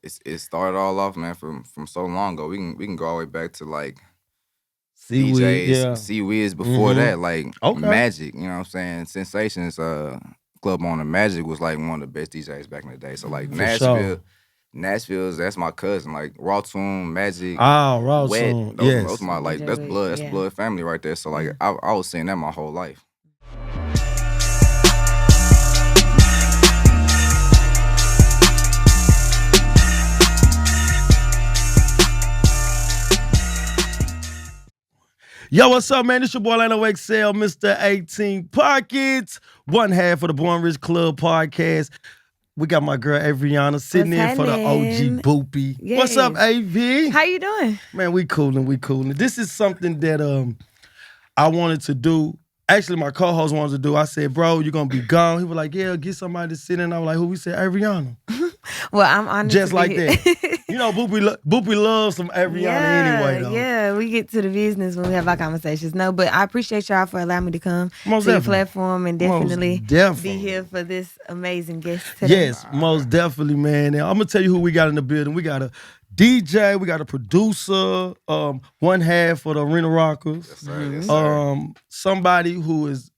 it started all off, man, from so long ago. We can go all the way back to like Seaweed, DJs, yeah. Seaweeds before that, like Okay. Magic, you know what I'm saying? Sensations, Club on the Magic was like one of the best DJs back in the day. So like For sure. Nashville's that's my cousin. Like Raw Tune, Magic, Ah, Raw Wet. Tune, Those yes. my like DJ that's Wet, blood. That's yeah. blood family right there. So like I was seeing that my whole life. Yo, what's up, man? It's your boy Lano XL, Mr. 18 Pockets, one half of the Born Rich Club podcast. We got my girl Avriana sitting What's in for the happening? OG Boopy. Yes. What's up, AV? How you doing? Man, we coolin'. This is something that I wanted to do. Actually, my co-host wanted to do. I said, bro, you're gonna be gone. He was like, yeah, get somebody to sit in. I was like, who? We said, Avriana. Well, I'm honored Just to like be here. that. You know, Boopy loves some Avriana anyway, though. Yeah, we get to the business when we have our conversations. No, but I appreciate y'all for allowing me to come Most to your definitely. platform and definitely be here for this amazing guest today. Yes, most definitely, man. Now, I'm gonna tell you who we got in the building. We got a DJ, we got a producer, one half for the Arena Rockers. Yes, sir. Yes, sir. Somebody who is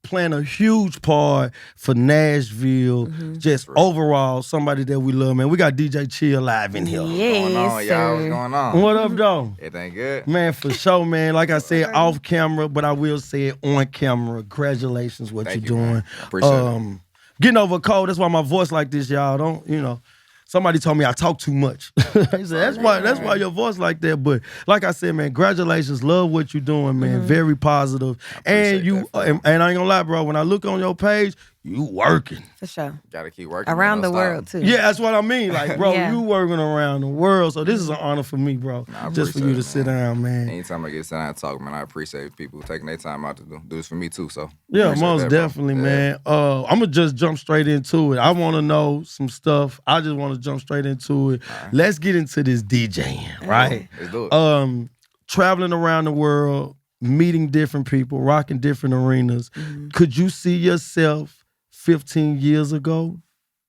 playing a huge part for Nashville. Just overall, somebody that we love, man. We got DJ Chill live in here. What's going on, y'all? What's going on? What up, though? Everything good? Man, for sure, man. Like I said, off camera, but I will say it on camera. Congratulations, what Thank you're you, doing. man. Appreciate it. Getting over a cold. That's why my voice like this, y'all. Don't, you know. Somebody told me I talk too much. He said, that's why your voice like that. But like I said, man, congratulations. Love what you're doing, man. Very positive. And you, and I ain't gonna lie, bro, when I look on your page, you working. For sure. Gotta keep working. Around man, the don't world, stop. too. Yeah, that's what I mean. Like, bro, Yeah. you working around the world. So this is an honor for me, bro. I Just for appreciate you to it, sit man. down, man. Anytime I get to sit down and talk, man, I appreciate people taking their time out to do this for me too. So Yeah, appreciate most that, bro. definitely, Yeah. man. I'm gonna just jump straight into it. I want to know some stuff. I just want to jump straight into it. right. Let's get into this DJing, right? Let's do it. Traveling around the world, meeting different people, rocking different arenas. Could you see yourself 15 years ago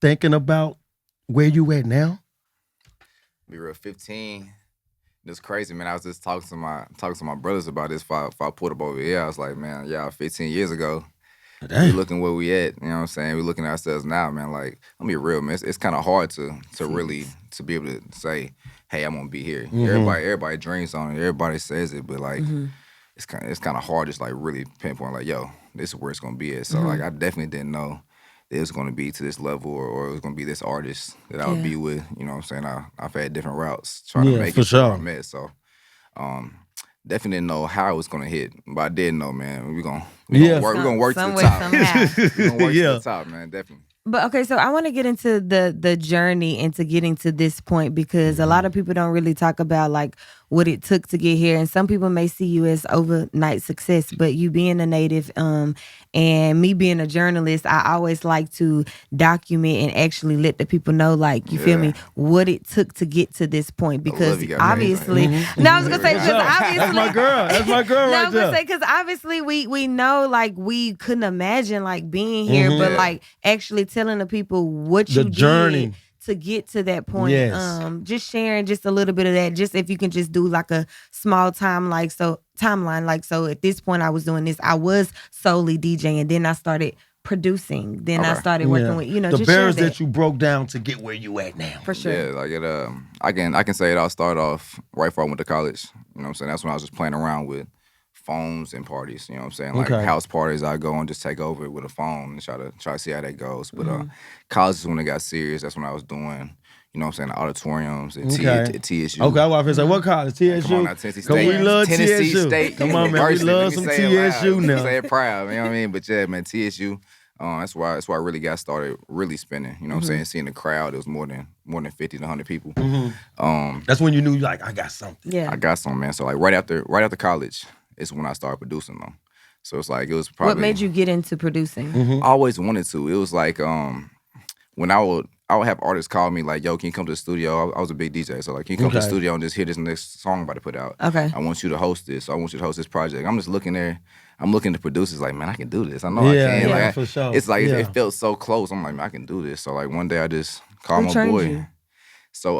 thinking about where you at now? Be real, 15. It's crazy, man. I was just talking to my brothers about this. If I pulled up over here, I was like, man, yeah, 15 years ago. We Damn. looking where we at, you know what I'm saying? We looking at ourselves now, man. Like, I'm be real, man. It's kind of hard to really to be able to say, hey, I'm gonna be here. Everybody dreams on it. Everybody says it, but like, it's kind of hard just like really pinpoint like, yo, this is where it's gonna be at. So like, I definitely didn't know that it was gonna be to this level or it was gonna be this artist that I would be with. You know what I'm saying? I've had different routes trying to make for it to where sure. I'm at. So. Definitely didn't know how it was gonna hit, but I did know, man. We're gonna work to Some the way, top. somehow. We're gonna work Yeah. to the top, man. Definitely. But okay, so I want to get into the journey into getting to this point because a lot of people don't really talk about like what it took to get here, and some people may see you as overnight success. But you being a native, and me being a journalist, I always like to document and actually let the people know, like you feel me, what it took to get to this point. Because you got me. obviously, no, I was gonna say because obviously That's my girl. That's my girl no, I right was gonna there. say because obviously we know like we couldn't imagine like being here, but Yeah. like actually telling the people what The you journey. did to get to that point. Yes. Just sharing just a little bit of that. Just if you can just do like a small timeline. Like so at this point I was doing this. I was solely DJing, then I started producing. Then I Okay. started working Yeah. with the just barriers share that you broke down to get where you at now. for sure. Yeah, like it. I can say it all started off right before I went to college. You know what I'm saying? That's when I was just playing around with phones and parties. You know what I'm saying? Like Okay. house parties, I go and just take over with a phone and try to see how that goes. But college is when it got serious. That's when I was doing. You know what I'm saying? The auditoriums at Okay. TSU. Okay, I was gonna say, what college? TSU? Come on now, Tennessee 'Cause we State. love Tennessee TSU. State Come on, man, we University. Let love me some say it loud. TSU Let me now. say it proud, you know what I mean? But yeah, man, TSU. That's why I really got started really spinning. You know what I'm saying? Seeing the crowd, it was more than 50 to 100 people. That's when you knew, like, I got something. Yeah. I got some, man. So like right after college, is when I started producing them. So it's like it was probably What made you get into producing? I always wanted to. It was like when I would have artists call me like, yo, can you come to the studio? I was a big DJ, so like, can you come to the Okay. studio and just hear this next song I'm about to put out? Okay. I want you to host this. I want you to host this project. I'm just looking there. I'm looking at producers like, man, I can do this. I know Yeah, I can. yeah, Like, for sure. It's like Yeah. it felt so close. I'm like, man, I can do this. So like one day I just called Who my trained boy. you? So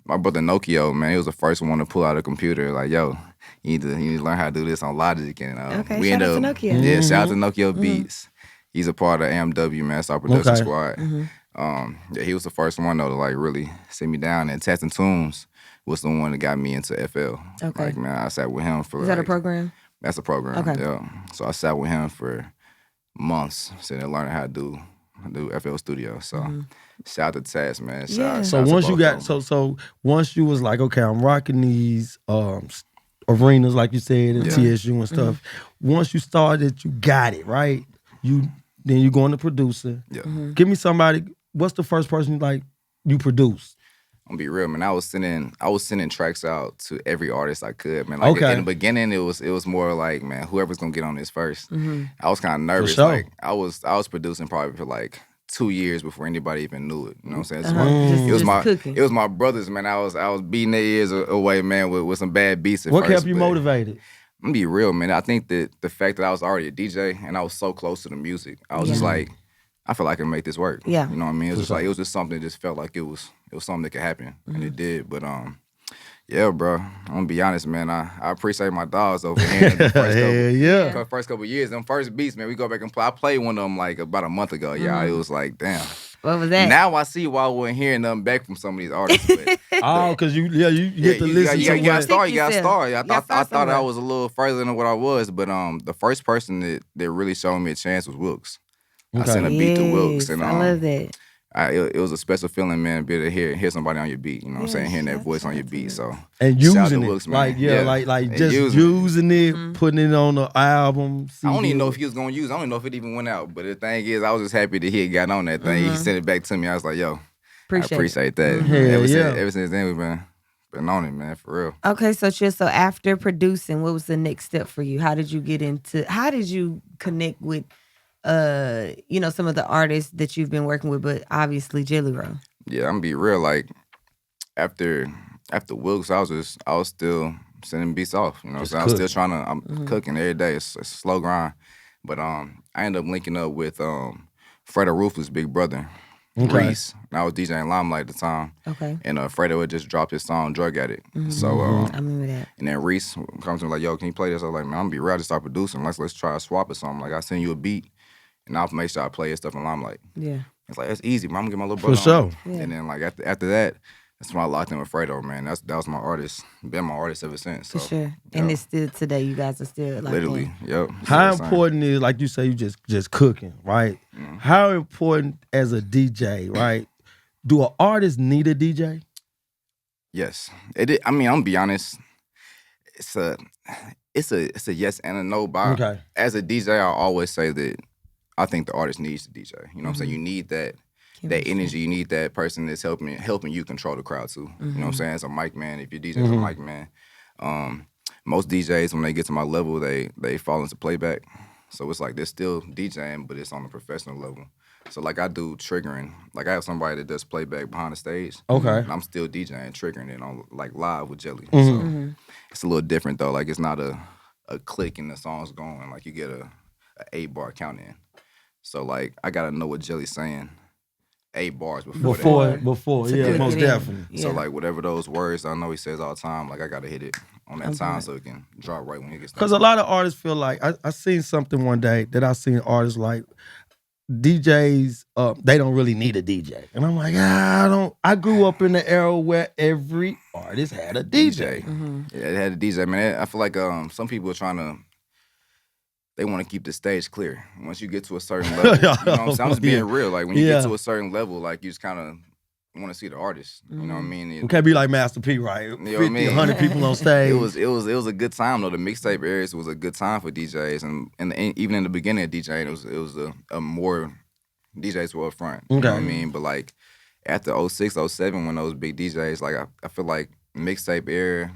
my brother Nokio, man, he was the first one to pull out a computer. Like, yo, you need to learn how to do this on Logic. And Okay, we shout ended out up, to Nokio. yeah, shout out to Nokio Beats. He's a part of AMW, man. It's our production Okay. squad. Yeah, he was the first one though to like really sit me down. And Testing Tunes was the one that got me into FL. Okay. Like, man, I sat with him for. Is that a like, program? That's a program. Okay. Yeah. So I sat with him for months, sitting there learning how to do FL Studio. So shout out to Tess, man. Yeah. So once you got so once you was like, okay, I'm rocking these arenas like you said and TSU and stuff. Once you started, you got it right. Then you going to producer. Yeah. Give me somebody. What's the first person you produced? I'm gonna be real, man. I was sending tracks out to every artist I could, man. Like Okay. in the beginning, it was more like, man, whoever's gonna get on this first. I was kind of nervous. sure. Like I was producing probably for like 2 years before anybody even knew it. You know what I'm saying? Cooking. It was my brothers, man. I was beating their ears away, man, with some bad beats at What first. kept you but motivated? I'm gonna be real, man. I think that the fact that I was already a DJ and I was so close to the music, I was just like, I feel like I can make this work. Yeah. You know what I mean? It was just something that just felt like it was something that could happen. And it did. But yeah, bro. I'm gonna be honest, man. I appreciate my dogs over here. The first couple years, them first beats, man, we go back and play. I played one of them like about a month ago. Yeah, it was like, damn. What was that? Now I see why I wasn't hearing nothing back from some of these artists. But Because you get to listen you got to to what... start. You got to start. I thought I somewhere. was a little further than what I was, but the first person that really showed me a chance was Wilkes. I sent a beat to Wilkes, and I love that. it was a special feeling, man, to be able to hear somebody on your beat. You know what I'm saying? Hearing that voice on your beat. So And shout out using to it, Wilkes, man. like just using it, putting it on the album. I don't CD. even know if he was gonna use. I don't even know if it even went out. But the thing is, I was just happy that he had gotten on that thing. He sent it back to me. I was like, yo, I appreciate that. Ever since then, we've been on it, man, for real. Okay, so Chill, so after producing, what was the next step for you? How did you connect with some of the artists that you've been working with, but obviously Jelly Roll? Yeah, I'm gonna be real. Like after Wilkes, I was still sending beats off. You know, so I was still trying to. I'm cooking every day. It's a slow grind, but I ended up linking up with Fredo Ruthless' big brother, Reese. And I was DJing Limelight at the time. Okay. And Fredo had just dropped his song Drug Addict. So I remember that. and then Reese comes to me like, yo, can you play this? I was like, man, I'm gonna be real. I just start producing. Let's try to swap it something. Like I send you a beat. And I'll make sure I play his stuff in Limelight. Yeah. It's like, that's easy, man. I'm gonna get my little brother For sure. on. And then like after that, that's when I locked in with Fredo, man. That was my artist. Been my artist ever since. For So, sure. And it's still today, you guys are still like literally, yep. How It's the same. important is, like you say, you just cooking, right? How important as a DJ, right? Do an artist need a DJ? Yes. I mean, I'm gonna be honest. It's a yes and a no. But as a DJ, I always say that I think the artist needs the DJ. You know what I'm saying? You need that energy. You need that person that's helping you control the crowd too. You know what I'm saying? As a mic man, if your DJ's a mic man, most DJs when they get to my level, they fall into playback. So it's like they're still DJing, but it's on a professional level. So like I do triggering. Like I have somebody that does playback behind the stage. Okay. And I'm still DJing, triggering it on like live with Jelly. So it's a little different though. Like it's not a click and the song's going. Like you get a 8-bar count in. So like I gotta know what Jelly's saying 8 bars before, yeah, most definitely. Yeah. So like whatever those words I know he says all the time, like I gotta hit it on that time so it can drop right when it gets started. Because a lot of artists feel like I seen something one day that I seen artists like DJs, they don't really need a DJ. And I'm like, I grew up in the era where every artist had a DJ. Yeah, it had a DJ, man. I feel like some people are trying to, they want to keep the stage clear. Once you get to a certain level, you know what I'm saying? I'm just being real. Like when you get to a certain level, like you just kind of want to see the artist. You know what I mean? You can't be like Master P, right? 50, 100 people on stage. It was a good time though. The mixtape areas was a good time for DJs, and even in the beginning of DJing, it was a more DJs were up front. You know what I mean? But like after 06, 07, when those big DJs, like I feel like mixtape era,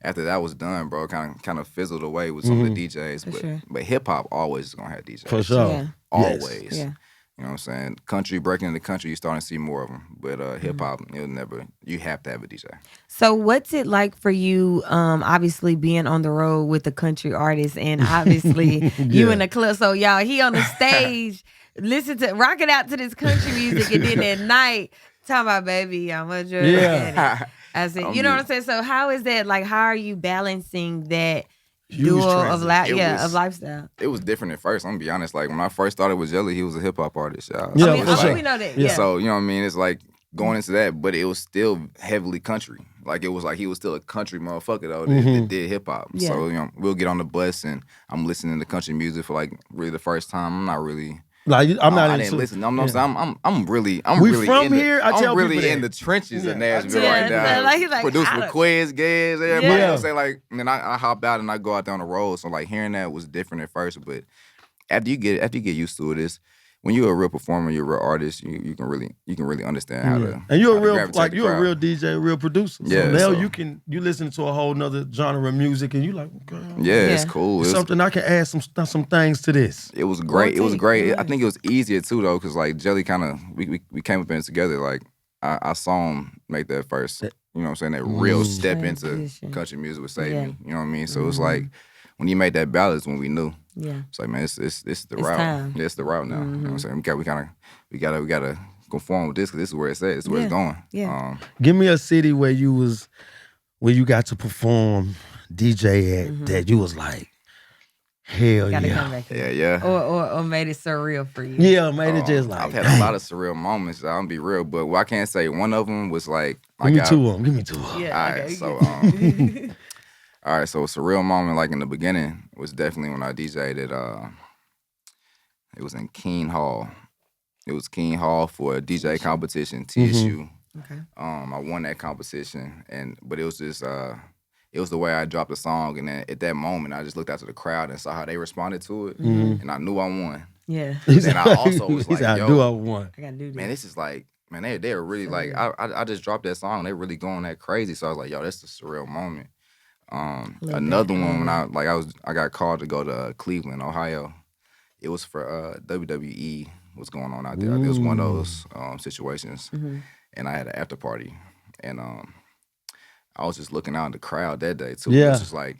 after that was done, bro, kind of fizzled away with some of the DJs. But hip hop always is gonna have DJs. For sure. Yeah. Always. Yeah. You know what I'm saying? Country, breaking into country, you're starting to see more of them. But hip hop, you have to have a DJ. So what's it like for you, obviously being on the road with the country artist and obviously you in the club. So y'all, he on the stage, rocking out to this country music and then at night, talking about baby, I'm a drug Yeah. addict. I said, you know what I'm saying? So how is that, like, how are you balancing that Huge duo of transition. of lifestyle? It was different at first. I'm gonna be honest. Like when I first started with Jelly, he was a hip hop artist. Y'all. Yeah, So I mean, it's like, we know that. Yeah. Yeah. So you know what I mean. It's like going into that, but it was still heavily country. Like it was like he was still a country motherfucker though that did hip hop. Yeah. So we'll get on the bus and I'm listening to country music for like really the first time. I'm not really. Like I'm not. I didn't listen. I'm really. We really from in the, here? I tell I'm really people in that. the trenches Yeah, of Nashville Yeah, right now. so, like, he's like, Produced I with don't- Quiz, Gaz, everybody. Yeah. You know what I'm saying? Like, and then I hop out and I go out there on the road. So like hearing that was different at first, but after you get used to it, is when you're a real performer, you're a real artist. You can really understand how to. And you're how a to real gravitate the you're a crowd. real DJ, a real producer. So Yeah, now so- you listen to a whole nother genre of music and you like, okay, Yeah, it's Yeah. cool. it's It was, something I can add some things to this. it was great. It was take, great. yeah. I think it was easier too though, because like Jelly kind of we came up in it together. Like I saw him make that first. You know what I'm saying? That real step into Transition. country music would save Yeah. me. You know what I mean? So it's like when he made that ballad is when we knew. Yeah. It's like, man, it's the It's route. time. Yeah, it's the route now. You know what I'm saying? We gotta conform with this because this is where it's at. It's where it's going. Yeah. Give me a city where you got to perform DJ at that you was like, hell Gotta yeah. come back. Yeah. Or made it surreal for you. Yeah, made it just like, I've had dang. a lot of surreal moments. I'm gonna be real, but I can't say one of them was like. Give me two of them. Give me two of them. Yeah. All okay, right, you so get- all right, so a surreal moment like in the beginning was definitely when I DJ'd at it was in Keene Hall. It was Keene Hall for a DJ competition, TSU. Okay. I won that competition, but it was just it was the way I dropped the song, and then at that moment I just looked out to the crowd and saw how they responded to it, and I knew I won. Yeah. And I also was He like, said, I yo, do I want. I gotta do this. man, this is like, man, they were really like, I just dropped that song, they really going that crazy, so I was like, yo, that's a surreal moment. Another one when I got called to go to Cleveland, Ohio. It was for WWE. What's going on out there? It was one of those situations, and I had an after party, and I was just looking out in the crowd that day too. Yeah. It was just like.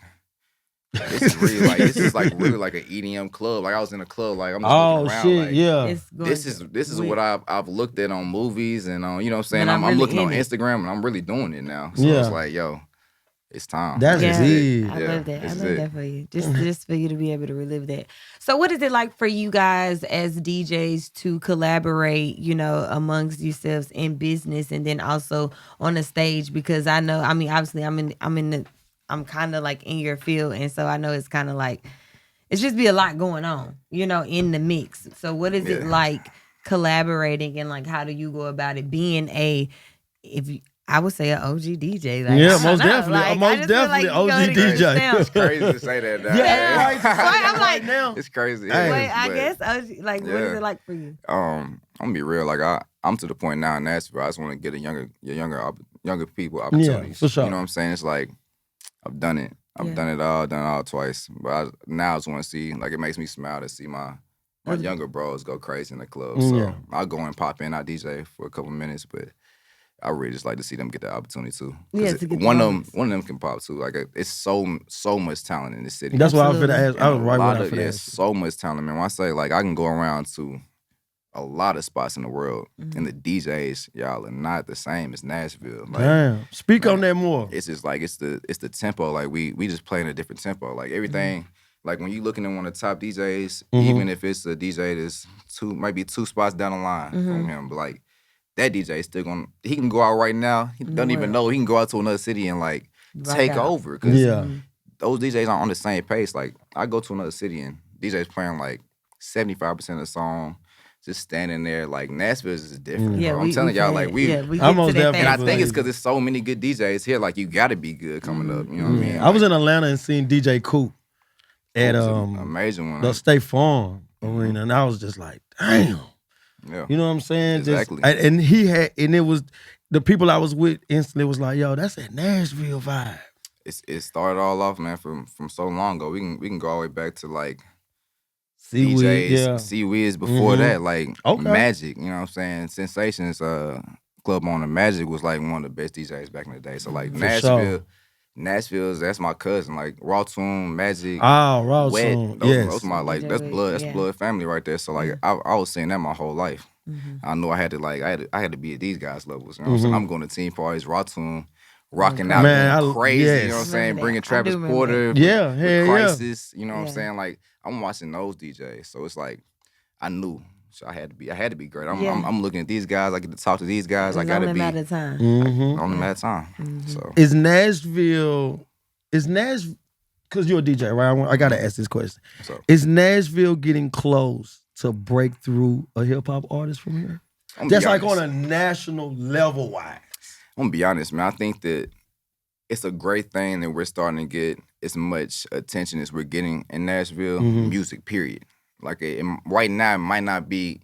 This is really like an EDM club. Like I was in a club, like I'm just looking around. Shit, like, yeah. It's going this is what I've looked at on movies and you know what I'm saying. And I'm I'm really looking in on it. Instagram and I'm really doing it now. So Yeah. it's like, yo, it's time. That's Yeah. big. I Yeah, love that. I this is love it. that for you. Just for you to be able to relive that. So what is it like for you guys as DJs to collaborate, you know, amongst yourselves in business and then also on the stage? Because I know, I mean, obviously I'm kind of like in your field, and so I know it's kind of like it's just be a lot going on, you know, in the mix. So what is it Yeah. like collaborating, and like how do you go about it? Being I would say an OG DJ. Like, Yeah, I don't most know. definitely. Like, I Most just feel like definitely you OG go to DJ. each sound. It's crazy to say that now. Yeah, right. I'm like, now. It's crazy. Hey. Wait, I But, guess OG, like, what is yeah. it like for you? I'm gonna be real. Like I'm to the point now in Nashville. I just want to get younger people Yeah, opportunities. for sure. You know what I'm saying? It's like I've done it. I've Yeah. done it all twice. But now I just want to see. Like it makes me smile to see my younger bros go crazy in the club. So Yeah. I'll go and pop in. I DJ for a couple minutes, but I really just like to see them get the opportunity too. 'Cause Yeah, to get the one moments. of them can pop too. Like it's so much talent in this city. That's what I was finna Absolutely. ask. I was And right a when lot I was of, finna yeah, ask. so much talent, man. When I say like I can go around to a lot of spots in the world, and the DJs, y'all are not the same as Nashville. Like Damn. Speak on man, that more. it's just like it's the tempo. Like we just play in a different tempo. Like everything. Like when you looking at one of the top DJs, even if it's a DJ that's might be two spots down the line from him, but like that DJ is still he can go out right now. He doesn't even know he can go out to another city and like Rock take out. over. Cause Yeah. those DJs aren't on the same pace. Like I go to another city and DJs playing like 75% of the song, just standing there. Like Nashville is different. Yeah, bro. I'm telling y'all, like we. yeah, we I'm get most to that definitely- And I phase. think it's because there's so many good DJs here. Like you got to be good coming up. You know what I mean? I was in Atlanta and seen DJ Coop at It was an amazing one. the State Farm Arena, and I was just like, damn. Yeah. You know what I'm saying? Exactly. And he had, and it was the people I was with instantly was like, yo, that's that Nashville vibe. It started all off, man, from so long ago. We can go all the way back to like Seaweed, DJs, yeah. Seaweeds before that, like Okay. Magic. You know what I'm saying? Sensations, Club on the Magic was like one of the best DJs back in the day. So like Nashville's that's my cousin. Like Raw Tune, Magic, Oh, Raw Wet. Tune, Those yes. are my like DJ that's Wet, blood. That's yeah. blood family right there. So like I was seeing that my whole life. I knew I had to be at these guys' levels. You know what I'm saying? I'm going to team parties, raw tune, rocking out, Man, going crazy. yes. You know what I'm saying? Remember that. Bringing I do Travis remember Porter, that. Yeah, with hell yeah. Crisis. You know what I'm Yeah. saying? Like I'm watching those DJs, so it's like I knew. So I had to be great. I'm, Yeah. I'm looking at these guys. I get to talk to these guys. I It's gotta only a be matter of time. on that time. So Is Nashville, because you're a DJ, right? I gotta ask this question. So- Is Nashville getting close to break through a hip hop artist from here? I'm gonna That's be like honest. on a national level wise. I'm gonna be honest, man. I think that it's a great thing that we're starting to get as much attention as we're getting in Nashville music. Period. Like right now, it might not be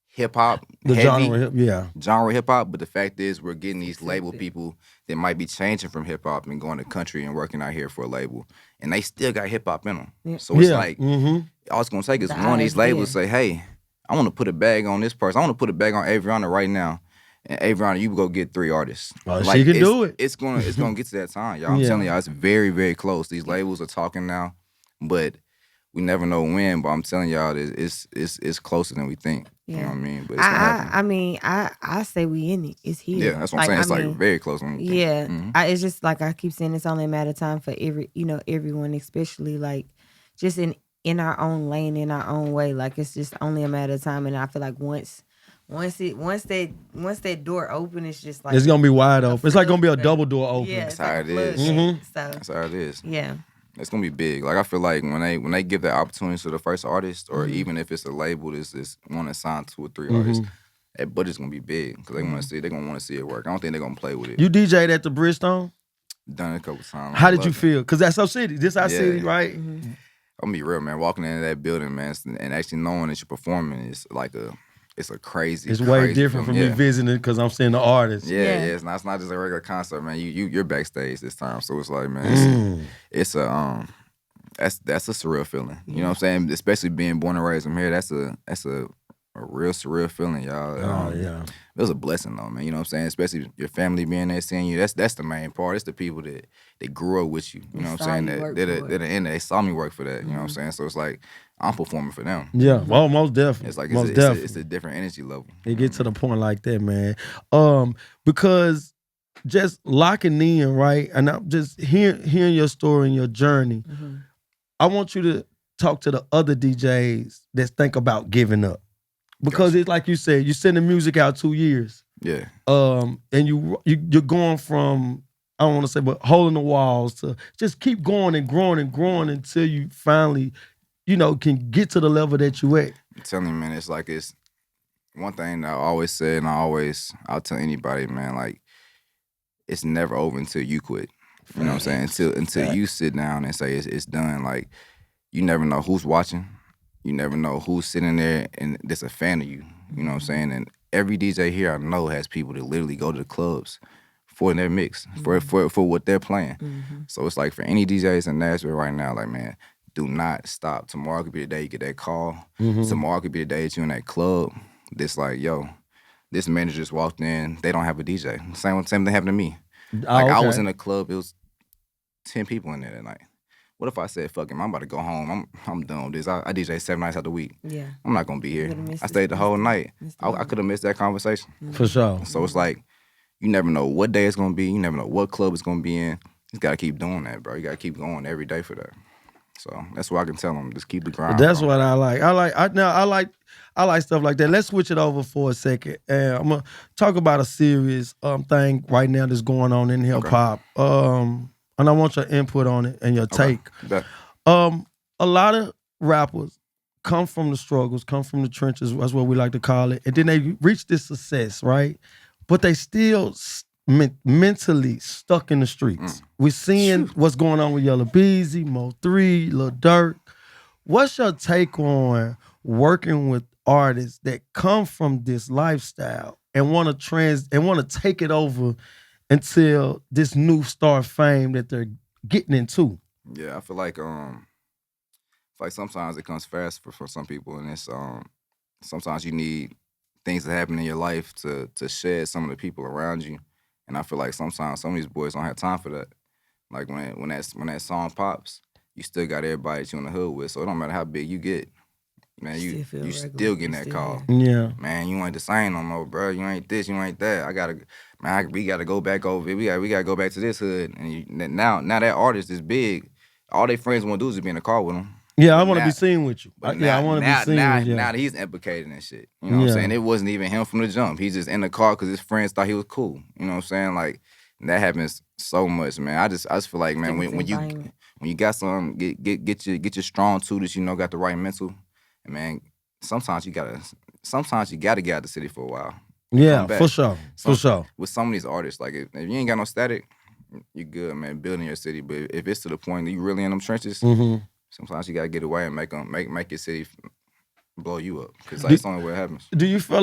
hip hop, The heavy genre hip hop, but the fact is we're getting these label people that might be changing from hip hop and going to country and working out here for a label, and they still got hip hop in them. Yeah. So it's Yeah. like all it's gonna take is The one of these eyes labels there. say, "Hey, I want to put a bag on this person. I want to put a bag on Aviana right now." And Aviana, you go get 3 artists. Oh, she can do it. It's gonna get to that time, y'all. I'm Yeah. telling y'all, it's very, very close. These labels are talking now, but we never know when. But I'm telling y'all, that it's closer than we think. You know what I mean? But it's gonna happen. I mean, I say we in it. It's here. Yeah, that's what I'm saying. It's I like mean, very close when we think. yeah. Mhm. It's just like I keep saying, it's only a matter of time for everyone, especially like just in our own lane, in our own way. Like it's just only a matter of time, and I feel like once that door open, it's just like It's gonna be wide open. It's like gonna be a flood. double door open. Yeah, That's it's like how a it is. floodgate. So That's how it is. yeah, It's gonna be big. Like I feel like when they give that opportunity to the first artist, or even if it's a label that's want to sign 2 or 3 artists, that budget's gonna be big because they're gonna want to see it work. I don't think they're gonna play with it. You DJ'd at the Bridgestone? Done it a couple times. How did you Love it. feel? Because that's our city. This our Yeah. city, right? Mm-hmm. I'm gonna be real, man. Walking into that building, man, and actually knowing that you're performing is like it's a crazy. It's way crazy different from feeling. me visiting because I'm seeing the artist. Yeah, Yeah. it's not just a regular concert, man. You're backstage this time, so it's like, man, it's a that's a surreal feeling. You know what I'm saying? Especially being born and raised from here, that's a real surreal feeling, y'all. Oh yeah. It was a blessing though, man. You know what I'm saying? Especially your family being there, seeing you. That's the main part. It's the people that grew up with you. You know what saw I'm you saying? work They're for it. the end. They saw me work for that. You know what I'm saying? So it's like I'm performing for them. Yeah, well, most definitely. It's like most it's definitely. a different energy level. It get to the point like that, man. Because just locking in, right? And I'm just hearing your story and your journey. I want you to talk to the other DJs that think about giving up. Because it's like you said, you sending music out 2 years. Yeah. And you're going from, I don't want to say, but holding the walls to just keep going and growing and growing until you finally, can get to the level that you at. I'm telling you, man, it's one thing that I always say, and I'll tell anybody, man, like, it's never over until you quit. You know what I'm saying? Until you sit down and say it's done. Like, you never know who's watching. You never know who's sitting there and that's a fan of you. You know what I'm saying? And every DJ here I know has people that literally go to the clubs for their mix, for what they're playing. So it's like for any DJs in Nashville right now, like, man, do not stop. Tomorrow could be the day you get that call. Tomorrow could be the day that you're in that club. That's like, yo, this manager just walked in. They don't have a DJ. Same thing happened to me. Like, I was in a club. It was 10 people in there that night. What if I said, fuck him, I'm about to go home. I'm done with this. I DJ 7 nights out the week. Yeah. I'm not going to be here. would've missed I stayed the whole night. missed I could have missed that conversation. For sure. So it's like, you never know what day it's going to be. You never know what club it's going to be in. You just got to keep doing that, bro. You got to keep going every day for that. So that's what I can tell them. Just keep the grind. That's bro. what I like. I like stuff like that. Let's switch it over for a second. And I'm gonna talk about a serious thing right now that's going on in hip hop. And I want your input on it and your take. Bet. A lot of rappers come from the struggles, come from the trenches. That's what we like to call it. And then they reach this success, right? But they still mentally stuck in the streets. We're seeing what's going on with Yellow Beezy, Mo3, Lil Durk. What's your take on working with artists that come from this lifestyle and want to take it over until this new star fame that they're getting into? Yeah, I feel like sometimes it comes fast for some people, and it's sometimes you need things that happen in your life to shed some of the people around you. And I feel like sometimes some of these boys don't have time for that. Like when that song pops, you still got everybody that you in the hood with. So it don't matter how big you get. man, you regular. still getting that call. Yeah. Man, you ain't the same no more, bro. You ain't this, you ain't that. We gotta go back over it. We gotta go back to this hood. And now that artist is big. All their friends want to do is be in the car with them. Yeah, I want to be seen with you. But I want to be seen with you. Now that he's implicated in shit. You know what I'm saying? It wasn't even him from the jump. He's just in the car because his friends thought he was cool. You know what I'm saying? Like, that happens so much, man. I just feel like, man, when you got some, get your strong suit that you know got the right mental, and man, sometimes you gotta get out the city for a while. Yeah, for sure. With some of these artists, like if you ain't got no static, you good, man, building your city. But if it's to the point that you really in them trenches, sometimes you gotta get away and make your city blow you up, because that's the only way it happens. Do you feel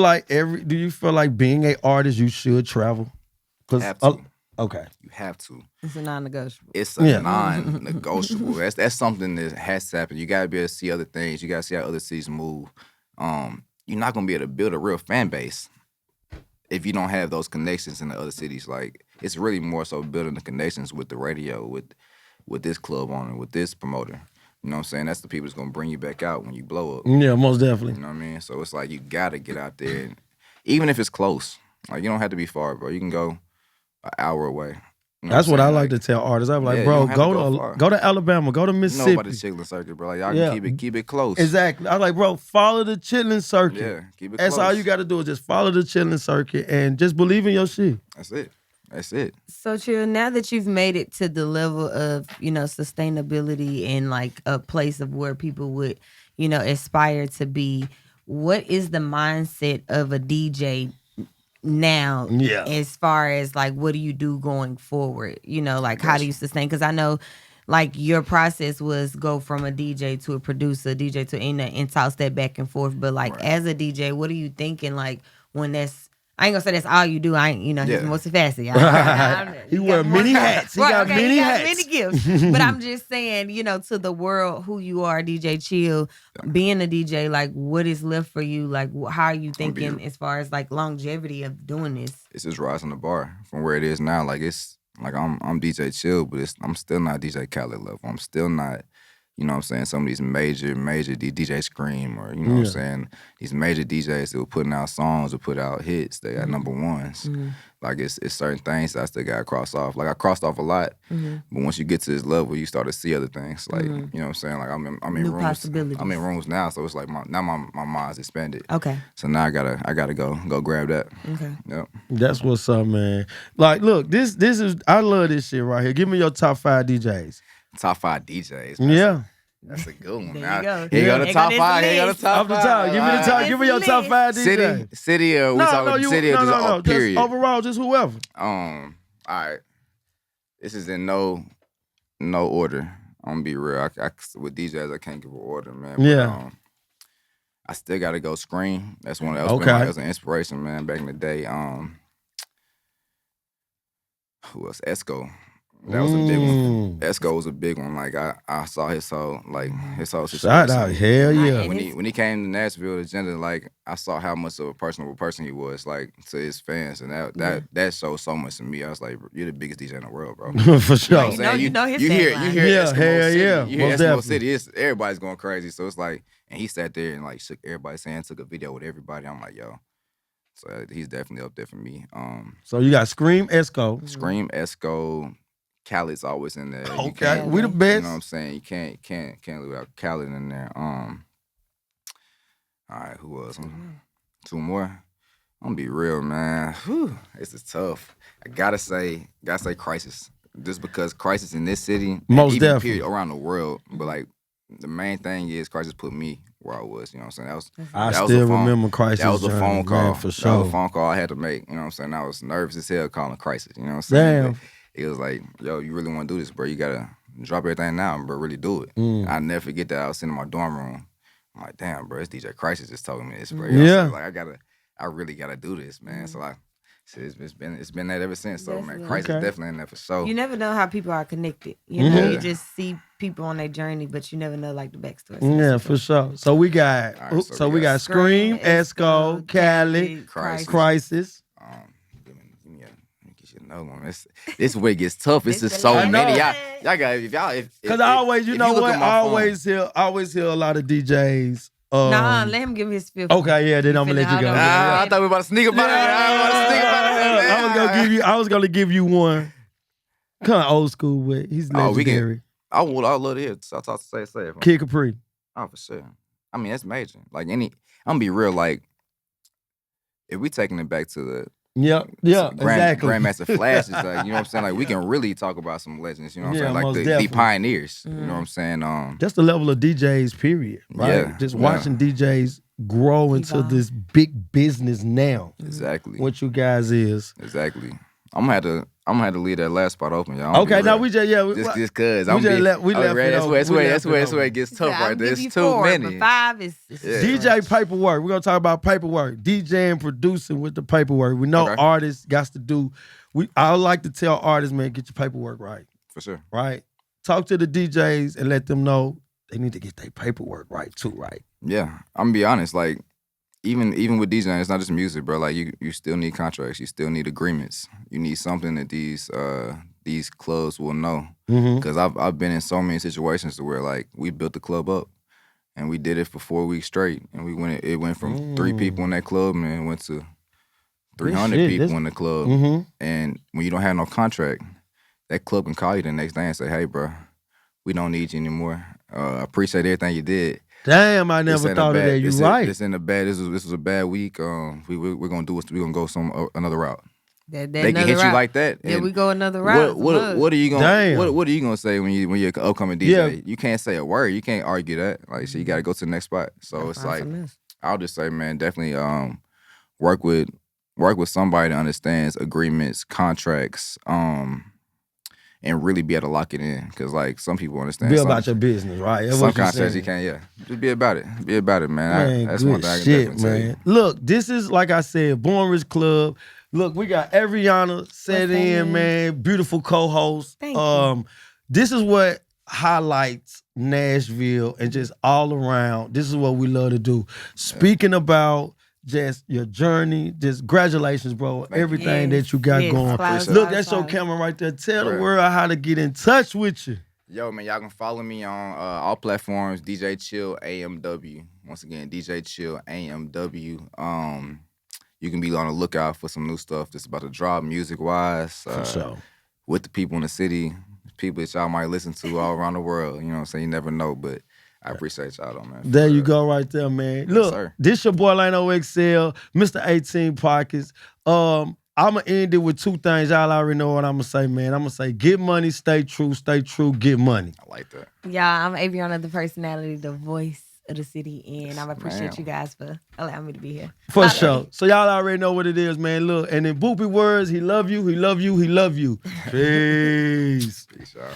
like being an artist you should travel? Have to. Okay. You have to. It's a non-negotiable. It's a non-negotiable. That's something that has to happen. You gotta be able to see other things. You gotta see how other cities move. You're not gonna be able to build a real fan base if you don't have those connections in the other cities. Like, it's really more so building the connections with the radio, with this club owner, with this promoter. You know what I'm saying? That's the people that's gonna bring you back out when you blow up. Yeah, most definitely. You know what I mean? So it's like you gotta get out there, and even if it's close. Like, you don't have to be far, bro. You can go an hour away. You know That's what I like to tell artists. I'm like, bro, go to Alabama, go to Mississippi. You know about the chitlin circuit, bro. Like, y'all can keep it close. Exactly. I was like, bro, follow the chitlin circuit. Yeah, keep it That's close. all you got to do is just follow the chitlin circuit and just believe in your shit. That's it. So, Chill, now that you've made it to the level of, sustainability and like a place of where people would, aspire to be, what is the mindset of a DJ now, as far as like, what do you do going forward? Like, how do you sustain? Because I know, like, your process was go from a DJ to a producer, DJ to and toss that back and forth. But like, as a DJ, what are you thinking? Like, when I ain't gonna say that's all you do. I ain't, he's multifaceted. He wear many hats. He got many hats. Many gifts. But I'm just saying, to the world, who you are, DJ Chill, being a DJ, like, what is left for you? Like, how are you thinking as far as like longevity of doing this? It's just rising the bar from where it is now. Like, it's like I'm DJ Chill, but I'm still not DJ Khaled level. I'm still not. You know what I'm saying? Some of these major DJ Scream, or, you know what I'm saying? These major DJs that were putting out songs or put out hits, they got number ones. Like, it's certain things that I still got to cross off. Like, I crossed off a lot, but once you get to this level, you start to see other things. Like, you know what I'm saying? Like, I'm in New rooms. possibilities. I'm in rooms now, so it's like now my mind's expanded. Okay. So now I gotta go grab that. Okay. Yep. That's what's up, man. Like, look, this is, I love this shit right here. Give me your top 5 DJs. Top 5 DJs. That's a good one. There you go. Here you go the top 5. Here you go the top 5. Off the top. Give me the top. Give me your top 5 DJs. City, or we talking city, or just period? Just overall, just whoever. All right. This is in no order. I'm gonna be real. I with DJs, I can't give an order, man. But, I still gotta go Scream. That's one that was an inspiration, man, back in the day. Who else? Esco. That was a big one. Esco was a big one. Like, I saw his whole situation. Shout out, hell yeah. When he came to Nashville, Agenda, like, I saw how much of a personable person he was, like, to his fans, and that showed so much to me. I was like, you're the biggest DJ in the world, bro. For sure. You know his you hear yeah, Eskimo hell City. yeah. You hear Most Eskimo City. Everybody's going crazy. So it's like, and he sat there and like shook everybody's hand, took a video with everybody. I'm like, yo. So he's definitely up there for me. So you got Scream, Esco. Esco. Khaled's always in there. Okay, we the best. You know what I'm saying? You can't live without Khaled in there. All right, who else? 2 more. I'm gonna be real, man. Whew, this is tough. I gotta say Crisis. Just because Crisis in this city, most even definitely, period, around the world. But like, the main thing is Crisis put me where I was. You know what I'm saying? I still remember Crisis. That was a phone call. Man, for sure. That was a phone call I had to make. You know what I'm saying? I was nervous as hell calling Crisis. You know what I'm saying? Damn. But it was like, yo, you really want to do this, bro? You gotta drop everything now, bro. Really do it. I never forget that. I was sitting in my dorm room. I'm like, damn, bro, it's DJ Crisis just told me this, bro. You know what I'm saying? Like, I really gotta do this, man. So it's been that ever since. So man, Crisis definitely in there for sure. You never know how people are connected. You just see people on their journey, but you never know like the backstory. Yeah, for sure. So we got we got Scream, Esco, Khaled, Crisis. This way gets tough. It's just so many. Y'all got if because I always, I always hear a lot of DJs Nah, let him give his fifth. Okay, yeah, then I'm gonna let you go. I thought we were about to sneak about it. I was gonna give you one. Kind of old school, but he's legendary. I would love to hear. So I talk to say it. Kid Capri. Oh, for sure. I mean, that's major. Like I'm gonna be real. Like if we taking it back to the exactly. Grandmaster Flash is like, you know what I'm saying? Like we can really talk about some legends. You know what I'm saying? Like the pioneers. You know what I'm saying? Just the level of DJs, period. Right. Yeah, just watching DJs grow into this big business now. Exactly. What you guys is. Exactly. I'm gonna have to leave that last spot open, y'all. Okay, now we just just cause that's where it gets tough right there. It's too many. 5 is DJ paperwork. We're gonna talk about paperwork. DJing, producing with the paperwork. We know artists got to do. I like to tell artists, man, get your paperwork right. For sure. Right. Talk to the DJs and let them know they need to get their paperwork right too. Right. Yeah, I'm gonna be honest. Like even with DJing, it's not just music, bro. Like you still need contracts. You still need agreements. You need something that these clubs will know. Because I've been in so many situations where like we built the club up and we did it for 4 weeks straight, and it went from 3 people in that club and it went to 300 people in the club. And when you don't have no contract, that club can call you the next day and say, "Hey, bro, we don't need you anymore. Appreciate everything you did. Damn, I never thought of that. You're right. This was a bad week. We're gonna do we're gonna go another route. They can hit you like that. Then we go another route. What are you gonna what are you gonna say when you're an upcoming DJ? Yeah. You can't say a word. You can't argue that. Like, so you got to go to the next spot. So it's like I'll just say, man, definitely work with somebody that understands agreements, contracts, and really be able to lock it in. Because, like, some people understand. Be about your business, right? That's some contracts you can't, Just be about it. Be about it, man. That's one thing I can definitely tell you. Look, this is, like I said, Born Rich Club. Look, we got Ariana set in, man. Beautiful co-host. Thank you. This is what highlights Nashville and just all around. This is what we love to do. Speaking about just your journey, just congratulations, bro. Everything that you got going. Look, that's your camera right there. Tell the world how to get in touch with you. Yo, man, y'all can follow me on all platforms, DJ Chill AMW. Once again, DJ Chill AMW. You can be on the lookout for some new stuff that's about to drop music-wise. For sure. With the people in the city, people that y'all might listen to all around the world. You know what I'm saying? You never know, but I appreciate y'all, though, man. There you go right there, man. Look, this your boy Lano XL, Mr. 18 Pockets. I'm going to end it with 2 things. Y'all already know what I'm going to say, man. I'm going to say, get money, stay true, get money. I like that. Yeah, I'm Aviana, the personality, the voice of the city, and I appreciate you guys for allowing me to be here. For sure. So y'all already know what it is, man. Look, and in Boopy words, he love you, he love you, he love you. Peace. Peace, y'all.